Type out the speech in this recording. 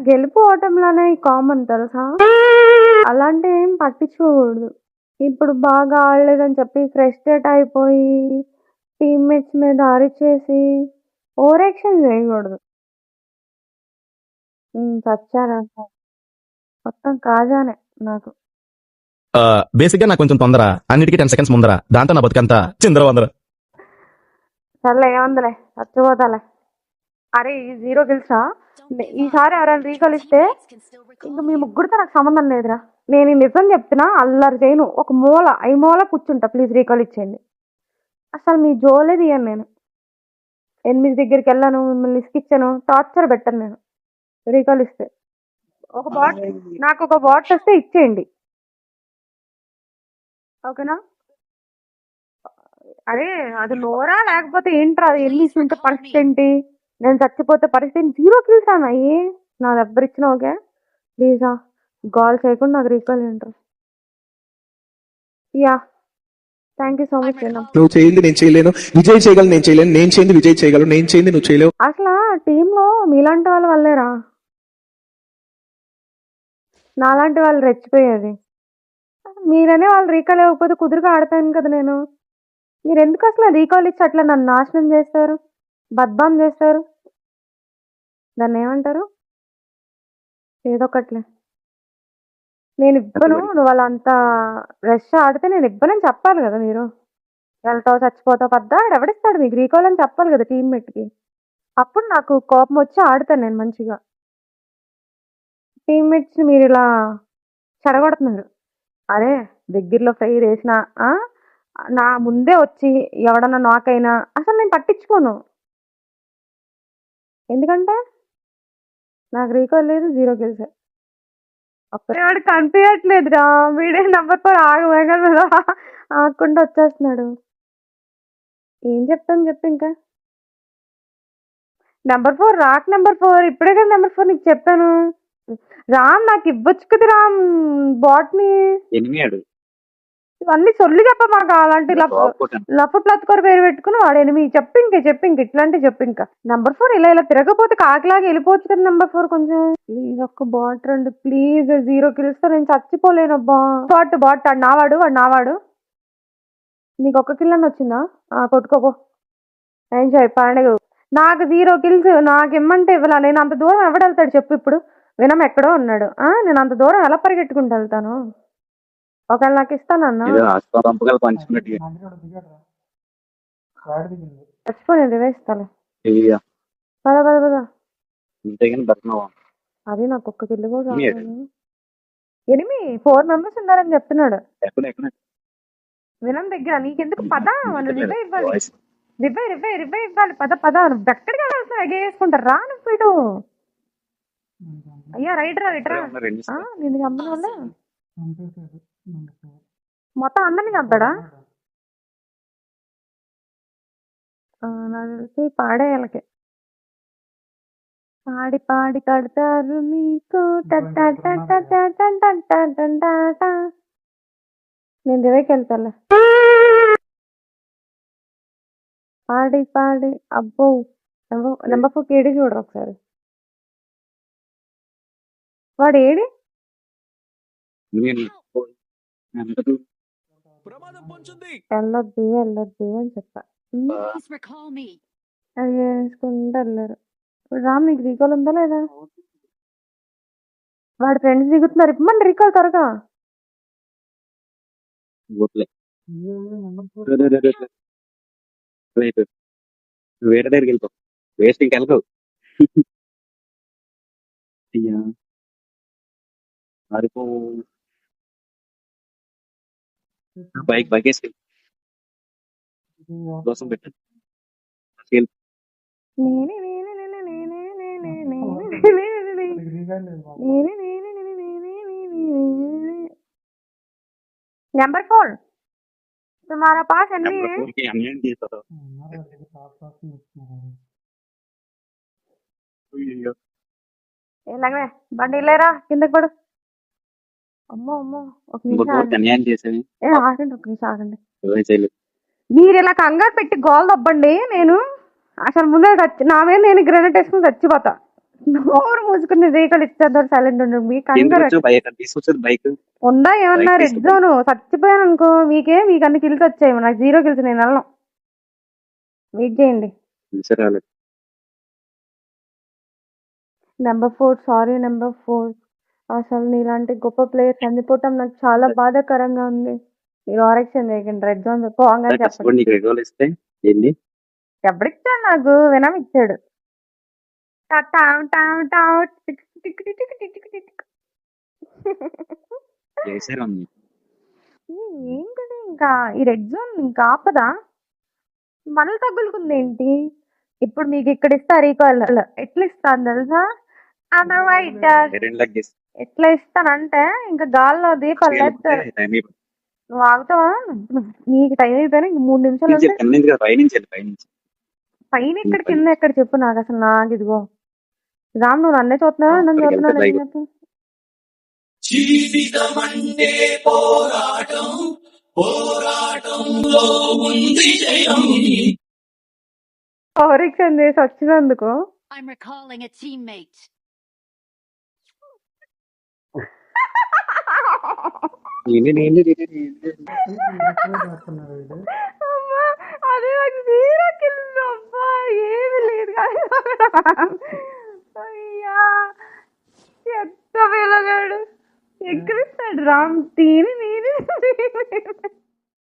గెలుపు ఓటములనే కామన్ తెలుసా? అలాంటివి ఏం పట్టించుకోకూడదు. ఇప్పుడు బాగా ఆడలేదని చెప్పి ఫ్రస్ట్రేట్ అయిపోయి టీమ్‌మేట్స్ మీద అరిచేసి ఓవర్ యాక్షన్ చేయకూడదు. చచ్చారంట. మొత్తం కాజానే నాకు. బేసిక్ గా నాకు కొంచెం తొందర, అన్నిటికీ 10 సెకండ్స్ ముందర, దాంతో నా బతుకంతా చిందర సర్లే ఏముందిలే చచ్చిపోతాలే. అరే ఈ 0 కిల్సా? ఈసారి ఎవరైనా రీకాల్ ఇస్తే ఇంక మీ ముగ్గురితో నాకు సంబంధం లేదురా. నేను ఈ నిజం చెప్తున్నా, అల్లరి చేయను. ఒక మూల మూల కూర్చుంటా, ప్లీజ్ రీకాల్ ఇచ్చేయండి. అసలు మీ జోలే తీయను నేను. 8 దగ్గరికి వెళ్ళాను, మిమ్మల్ని ఇసుకిచ్చాను, టార్చర్ పెట్టను నేను రీకాల్ ఇస్తే. నాకు ఒక బాట్ వస్తే ఇచ్చేయండి, ఓకేనా? అరే అది నోరా లేకపోతే ఏంట్రా? అది ఎన్ని ఉంటే పరిస్థితి ఏంటి? నేను చచ్చిపోతే పరిస్థితి 0 కిల్స్ అన్నాయి. నా దగ్గర ఇచ్చిన ఓకే ప్లీజా కాల్ చేయకుండా నాకు రీకాల్ ఏంట్రా? Yeah thank you so much. నువ్వు చేయింది నేను చేయలేను, విజయ్ చేయగలను నేను చేయలేను, నేను చేయింది విజయ్ చేయగలను, నేను చేయింది నువ్వు చేయలేవు. అసలు టీంలో మీలాంటి వాళ్ళ వల్లేరా నాలాంటి వాళ్ళు రెచ్చిపోయేది. మీరనే వాళ్ళు రీకాల్ ఇవ్వకపోతే కుదురుగా ఆడతాను కదా నేను. మీరు ఎందుకు అసలు రీకాల్ ఇచ్చి అట్లా నన్ను నాశనం చేస్తారు, బద్బాం చేస్తారు? దాన్ని ఏమంటారు? ఏదో ఒకట్లే. నేను ఇవ్వను. నువ్వు వాళ్ళ అంత రష్ ఆడితే నేను ఇవ్వనని చెప్పాలి కదా మీరు. వెళ్తావు చచ్చిపోతావు పద్దా ఎవడిస్తాడు మీకు రీకాల్ అని చెప్పాలి కదా టీమ్మేట్కి. అప్పుడు నాకు కోపం వచ్చి ఆడతాను నేను మంచిగా. టీమ్మేట్స్ మీరు ఇలా చెడగొడుతున్నారు. అరే దగ్గరలో ఫైర్ వేసిన నా ముందే వచ్చి ఎవడన్నా నాకైనా అసలు నేను పట్టించుకోను. ఎందుకంటే నాకు రీకాల్ లేదు, 0 కిల్స్. అప్పుడే వాడు కనిపించట్లేదురా. వీడే నెంబర్ 4 ఆగమేగా ఆగకుండా వచ్చేస్తున్నాడు. ఏం చెప్తాను చెప్పు ఇంకా. Number 4 rock. నెంబర్ 4 ఇప్పుడే కదా నెంబర్ 4 నీకు చెప్పాను. రామ్ నాకు ఇవ్వచ్చు కదా రామ్ బాట్ని. ఇవన్నీ సొల్లు చెప్ప మాకు. అలాంటి లఫ్ ప్లత్కొర పేరు పెట్టుకుని వాడు ఎనిమి చెప్పు ఇంక ఇట్లాంటివి చెప్పు ఇంకా. నెంబర్ 4 ఇలా తిరగపోతే కాకిలాగా వెళ్ళిపోవచ్చు కదా నెంబర్ 4. కొంచెం ప్లీజ్ ఒక్క బాట్ రండి ప్లీజ్. 0 కిల్స్ తో నేను చచ్చిపోలేను అబ్బా. బాట్ వాడు నావాడు. నీకు ఒక్క కిల్ అని వచ్చిందా? కొట్టుకోపో ఎంజాయ్ పండుగ. నాకు 0 కిల్స్ నాకు ఇమ్మంటే ఇవ్వాల. నేను అంత దూరం ఎవడెళ్తాడు చెప్పు? ఇప్పుడు వినం ఎక్కడో ఉన్నాడు. నేను అంత దూరం ఎలా పరిగెట్టుకుంటూ వెళ్తాను? ఒకవేళ నాకు ఇస్తానన్నా చచ్చిపో, నేను రివేస్తాలే. పద అది నాకు ఒక్క కిల్లు కూడా ఎనిమి 4 మెంబర్స్ ఉన్నారని చెప్తున్నాడు వినం దగ్గర. నీకెందుకు? పద రివే ఇవ్వాలి. పద ఎక్కడికి వెళ్ళాల్సిన ఎగేసుకుంటారు. రా నువ్వు ఇటు. అయ్యా రైట్ రా నేను చంపిన వాళ్ళ మొత్తం అందరినీ చంపాడా? నాకు తెలిసి పాడేయాలకి పాడి కడతారు మీకు. నేను రివేకి వెళ్తాలే. పాడి అబ్బో నెంబర్ 4 ఏడి చూడరు ఒకసారి. వాడు ఏడి? వెళ్ళొద్దు అని చెప్పా. అది వేసుకుంటూ వెళ్ళారు. రామ్ నీకు రీకాల్ ఉందా లేదా? వాడి ఫ్రెండ్స్ దిగుతున్నారు. ఇప్పమండి రీకాల్ త్వరగా. వేరే దగ్గరికి వెళ్తావు, వేస్ట్ ఇంకెళ్ళవు. అరిపో బైక్ వేసుకెళ్ళి కోసం పెట్టండి. నెంబర్ 4 तुम्हारा पास एनिमी है? ఎలాగే బండి లేరా కిందకి పడు. అమ్మో ఒక నిమిషం ఆగండి. మీరు ఇలా కంగారు పెట్టి గోల్ దబ్బండి. నేను అసలు ముందే నా మీద నేను గ్రెనేట్ వేసుకుని చచ్చిపోతా. నోరు మూసుకుని రేఖలు ఇచ్చేద్దాం సైలెంట్ ఉండు మీ ఎందుకు కంగారు వచ్చావు బయట తీసుకొచ్చేది బైక్ ఉందా ఏమన్నా బైక్ రెడ్ తీసుకో జోన్ చచ్చిపోయాను అనుకో మీకు అన్ని కిల్స్ వచ్చాయి నాకు 0 కిల్స్ నేను వెళ్ళను వెయిట్ చేయండి రాలేదు నెంబర్ 4 సారీ నెంబర్ 4 అసలు నీలాంటి గొప్ప ప్లేయర్ చనిపోవటం నాకు చాలా బాధాకరంగా ఉంది మీరు ఆరెక్షన్ చేయకండి రెడ్ జోన్ పోగా చెప్పండి కష్టపడి నీకు రెగ్యులర్ ఇస్తే ఏంటి ఎవరిచ్చాడు నాకు వినం ఇచ్చాడు టావ్ టావ్ టావ్ టిక్ టిక్ టిక్ టిక్ టిక్ టిక్ టిక్. చేశారు అన్ని ఏంటది ఇంకా ఈ రెడ్ జోన్ ఇంకా ఆపదా మనలు తగులుకుంది ఏంటి ఇప్పుడు మీకు ఇక్కడ ఇస్తా రీకాల్ ఎట్లా ఇస్తాను తెలుసా అదర్వైట్ 2 లాక్ చేసి ఎట్లా ఇస్తానంటే ఇంకా గాల్లో దీపాలు లేస్తారు టైం నువ్వు ఆగుతావా నీకు టైం అయిపోయినా ఇంక 3 నిమిషాలు ఉంటే పైనుంచి పైన ఇక్కడ కింద ఎక్కడ చెప్పు నాకు అసలు నాకు ఇదిగో రామ్ నువ్వు నన్నే చూస్తున్నావా నన్ను అక్కడికి చూస్తున్నావు వెళ్తే ఏం చెప్పు జీవితమంటే పోరాటం పోరాటంలో ఉంది జయం పరీక్ష చేసి వచ్చినందుకు I'm recalling a teammate. అమ్మా, అదే నాకు 0 కిల్స్ అబ్బా ఏమి లేదు కానీ అయ్యా ఎంత పిల్లగాడు ఎక్కడిస్తాడు రామ్ తీని